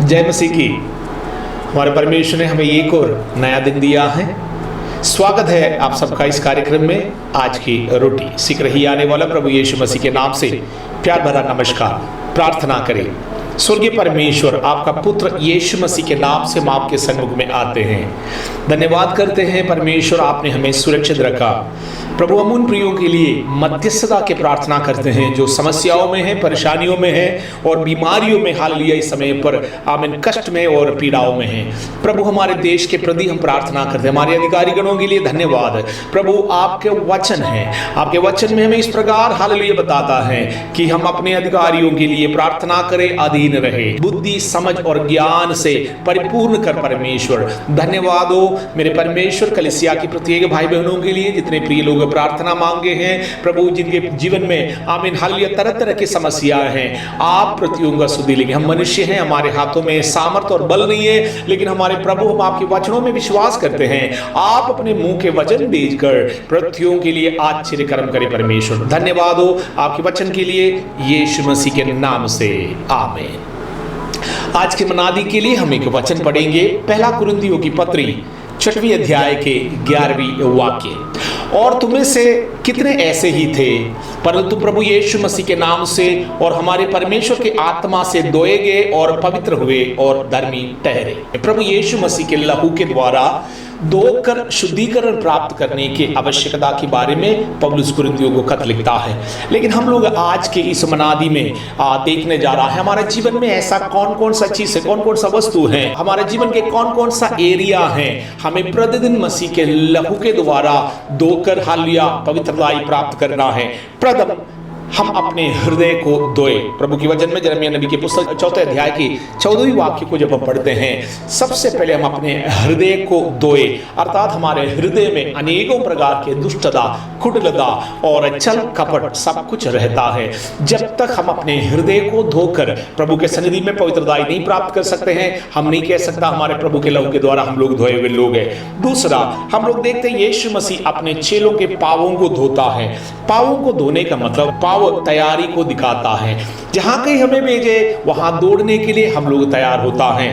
जय मसीह की। हमारे परमेश्वर ने हमें एक और नया दिन दिया है। स्वागत है आप सबका इस कार्यक्रम में। आज की रोटी शीघ्र ही आने वाला प्रभु यीशु मसीह के नाम से प्यार भरा नमस्कार। प्रार्थना करें। स्वर्गीय परमेश्वर, आपका पुत्र यीशु मसीह के नाम से हम आपके सन्मुख में आते हैं। धन्यवाद करते हैं परमेश्वर, आपने हमें सुरक्षित रखा। प्रभु, हम उन प्रियों के लिए मध्यस्थता की प्रार्थना करते हैं जो समस्याओं में हैं, परेशानियों में हैं और बीमारियों में, हालेलुया, इस समय पर आमीन, कष्ट में और पीड़ाओं में हैं। प्रभु, हमारे देश के प्रति हम प्रार्थना करते हैं। हमारे अधिकारी गणों के लिए धन्यवाद। प्रभु, आपके वचन है, आपके वचन में हमें इस प्रकार हालेलुया बताता है कि हम अपने अधिकारियों के लिए प्रार्थना करें, अधीन रहे, बुद्धि समझ और ज्ञान से परिपूर्ण कर। परमेश्वर धन्यवाद हो मेरे परमेश्वर, कलीसिया की प्रत्येक भाई बहनों के लिए जितने प्रिय लोग प्रार्थना मांगे हैं प्रभु, जिनके जीवन में आमीन हालेलुया तरह तरह की समस्याएं हैं, आप प्रतियों का सुधि लेंगे। हम मनुष्य हैं, हमारे हाथों में सामर्थ्य और बल नहीं है, लेकिन हमारे प्रभु, हम आपके वचनों में विश्वास करते हैं। आप अपने मुंह के वचन भेजकर प्रतियों के लिए आश्चर्य कर्म करें। परमेश्वर धन्यवाद हो आपके वचन के लिए, यीशु मसीह के नाम से आमीन। आज के मनादी के लिए हम एक वचन पढ़ेंगे, पहला कुरिन्थियों की पत्री 6वें अध्याय के 11वें वाक्य। और तुम्हें से कितने ऐसे ही थे, परंतु प्रभु यीशु मसीह के नाम से और हमारे परमेश्वर के आत्मा से धोए गए और पवित्र हुए और धर्मी ठहरे। प्रभु यीशु मसीह के लहू के द्वारा धोकर शुद्धिकरण प्राप्त करने की आवश्यकता के बारे में पौलुस कुरिन्थियों को खत लिखता है। लेकिन हम लोग आज के इस मनादी में देखने जा रहा है हमारे जीवन में ऐसा कौन कौन सा चीज है, कौन कौन सा वस्तु है, हमारे जीवन के कौन कौन सा एरिया है हमें प्रतिदिन मसीह के लहू के द्वारा धोकर हालेलुया पवित्रता प्राप्त करना है। प्रथम हम अपने हृदय को धोए। प्रभु की वचन में यिर्मयाह नबी की पुस्तक 4 अध्याय की 14वीं वाक्य को जब हम पढ़ते हैं, सबसे पहले हम अपने हृदय को धोए, अर्थात हमारे हृदय में अनेकों प्रकार के दुष्टता, कुटिलता और छल कपट सब कुछ रहता है। जब तक हम अपने हृदय को धोकर प्रभु के सन्निधि में पवित्रता नहीं प्राप्त कर सकते हैं, हम नहीं कह सकता हमारे प्रभु के लहू के द्वारा हम लोग धोए हुए लोग हैं। दूसरा, हम लोग देखते हैं यीशु मसीह अपने चेलों के पांवों को धोता है। पांवों को धोने का मतलब पांव तैयारी को दिखाता है। जहां कहीं हमें भेजे वहां दौड़ने के लिए हम लोग तैयार होता है।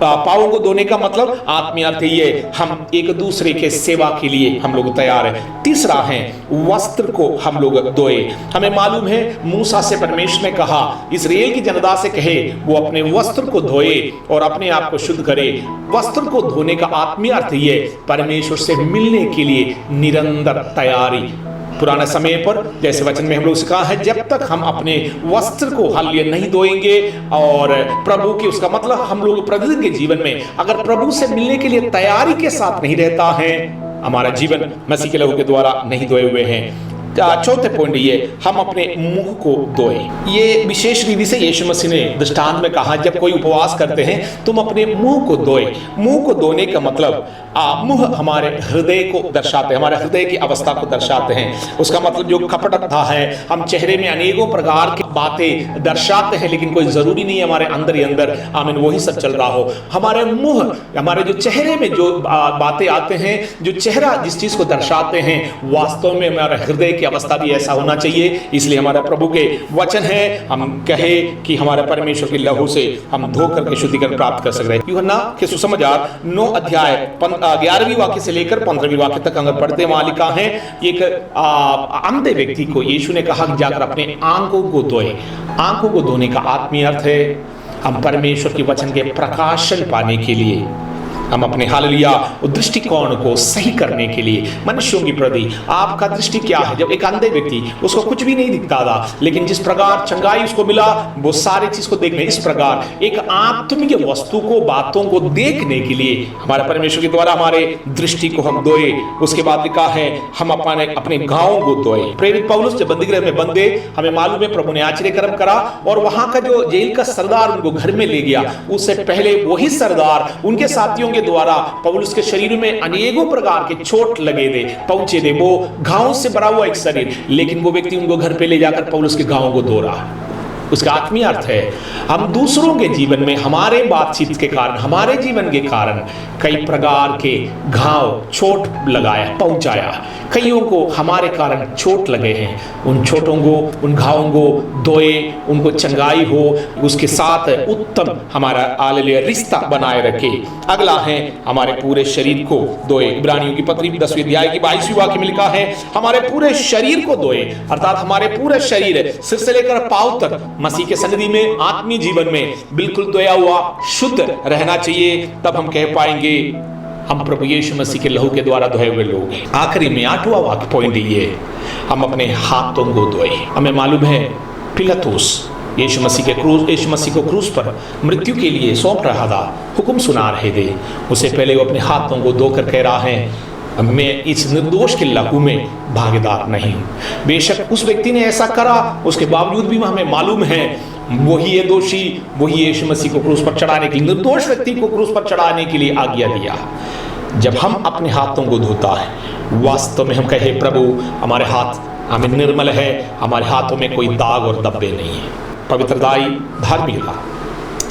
पांवों को धोने का मतलब आत्मीय अर्थ ये, हम एक दूसरे के सेवा के लिए हम लोग तैयार हैं। तीसरा है वस्त्र को हम लोग धोए। हमें मालूम है मूसा से परमेश्वर ने कहा इस्राएल की जनता से कहे वो अपने वस्त्र को धोए और अपने आप को शुद्ध करे। वस्त्र को धोने का आत्मीय अर्थ ये, परमेश्वर से मिलने के लिए निरंतर तैयारी। पुराने समय पर जैसे वचन में हम लोग सिखा है, जब तक हम अपने वस्त्र को हालेलुया नहीं धोएंगे और प्रभु की, उसका मतलब हम लोग प्रतिदिन के जीवन में अगर प्रभु से मिलने के लिए तैयारी के साथ नहीं रहता है, हमारा जीवन मसीह के लहू के द्वारा नहीं धोए हुए हैं। चौथे पॉइंट ये, हम अपने मुंह को धोए। ये विशेष विधि से यीशु मसीह ने दृष्टांत में कहा, जब कोई उपवास करते हैं तुम अपने मुंह को धोए। मुंह को धोने का मतलब मुंह हमारे हृदय को दर्शाते हैं, हमारे हृदय की अवस्था को दर्शाते हैं। उसका मतलब जो कपटता है, हम चेहरे में अनेकों प्रकार की बातें दर्शाते हैं, लेकिन कोई जरूरी नहीं है हमारे अंदर ही अंदर आमीन वही सब चल रहा हो। हमारे मुंह, हमारे जो चेहरे में जो बातें आते हैं, जो चेहरा जिस चीज को दर्शाते हैं, वास्तव में हमारे हृदय की अवस्था भी ऐसा होना चाहिए। इसलिए हमारा प्रभु के वचन है, हम कहे कि हमारे परमेश्वर के लहू से हम धो करके शुद्धिकरण प्राप्त कर सकते हैं। यूहन्ना के सुसमाचार 9 अध्याय 11वीं वाक्य से लेकर 15वीं वाक्य तक अगर पढ़ते, वहां लिखा है एक अंधे व्यक्ति को यीशु ने कहा कि जाकर अपने आंखों को धोए। आंखों को धोने का आत्मीय अर्थ है हम परमेश्वर के वचन के प्रकाशन पाने के लिए, हम अपने हालेलुया दृष्टिकोण को सही करने के लिए मनुष्यों की प्रति आपका दृष्टि क्या है। जब एक अंधे व्यक्ति, उसको कुछ भी नहीं दिखता था, लेकिन जिस प्रकार चंगाई उसको मिला वो सारी चीज को देखने, इस प्रकार एक आत्मिक वस्तु को, बातों को देखने के लिए हमारे परमेश्वर के द्वारा हमारे दृष्टि को हम धोए। उसके बाद लिखा है हम अपने घावों को धोए। प्रेरित पौलुस जब बंदीगृह में बंदे, हमें मालूम है प्रभु ने आश्चर्य कर्म करा और वहां का जो जेल का सरदार उनको घर में ले गया, उससे पहले वही सरदार उनके साथियों के द्वारा पौलुस के शरीर में अनेकों प्रकार के चोट लगे थे, पहुंचे थे, वो घावों से भरा हुआ एक शरीर, लेकिन वो व्यक्ति उनको घर पे ले जाकर पौलुस के घावों को धो रहा है। उसका आत्मीय अर्थ है हम दूसरों के जीवन में हमारे बातचीत के कारण, हमारे जीवन के कारण कई प्रकार के घाव, चोट लगाया, पहुंचाया, कईयों को हमारे कारण चोट लगे हैं, उन चोटों को, उन घावों को धोए, उनको चंगाई हो, उसके साथ उत्तम हमारा हालेलुया रिश्ता बनाए रखे। अगला है हमारे पूरे शरीर को धोए। इब्रानियों की पत्री 10वें अध्याय की 22वें वाक्य में लिखा है हमारे पूरे शरीर को धोए, अर्थात हमारे पूरे शरीर सिर से लेकर पांव तक मसीह के सन्निधि में, आत्मीय जीवन में बिल्कुल धोया हुआ शुद्ध रहना चाहिए। तब हम कह पाएंगे हम प्रभु यीशु मसीह के लहू के द्वारा धोए हुए लोग हैं। आखिरी में 8वां वाक्य पॉइंट ये, हम अपने हाथों को धोए। हमें मालूम है पिलातुस यीशु मसीह को क्रूस पर मृत्यु के लिए सौंप रहा था, हुक्म सुना रहे थे। उससे पहले वो अपने हाथों को धोकर कह रहा है मैं इस निर्दोष के लहू में भागीदार नहीं। बेशक उस व्यक्ति ने ऐसा करा, उसके बावजूद भी हमें मालूम है वही है दोषी, वही यीशु मसीह को क्रूस पर चढ़ाने के लिए, निर्दोष व्यक्ति को क्रूस पर चढ़ाने के लिए आज्ञा दिया। जब हम अपने हाथों को धोता है, वास्तव में हम कहे प्रभु हमारे हाथ हमें निर्मल है, हमारे हाथों में कोई दाग और धब्बे नहीं है। पवित्रताई धार्मिकता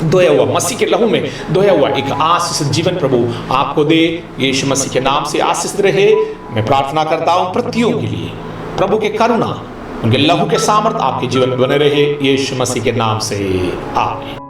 धोया हुआ मसीह के लहू में धोया हुआ एक आशीषित जीवन प्रभु आपको दे। यीशु मसीह के नाम से आशीष रहे। मैं प्रार्थना करता हूँ प्रतियों के लिए प्रभु के करुणा, उनके लहू के सामर्थ आपके जीवन में बने रहे। यीशु मसीह के नाम से आमीन।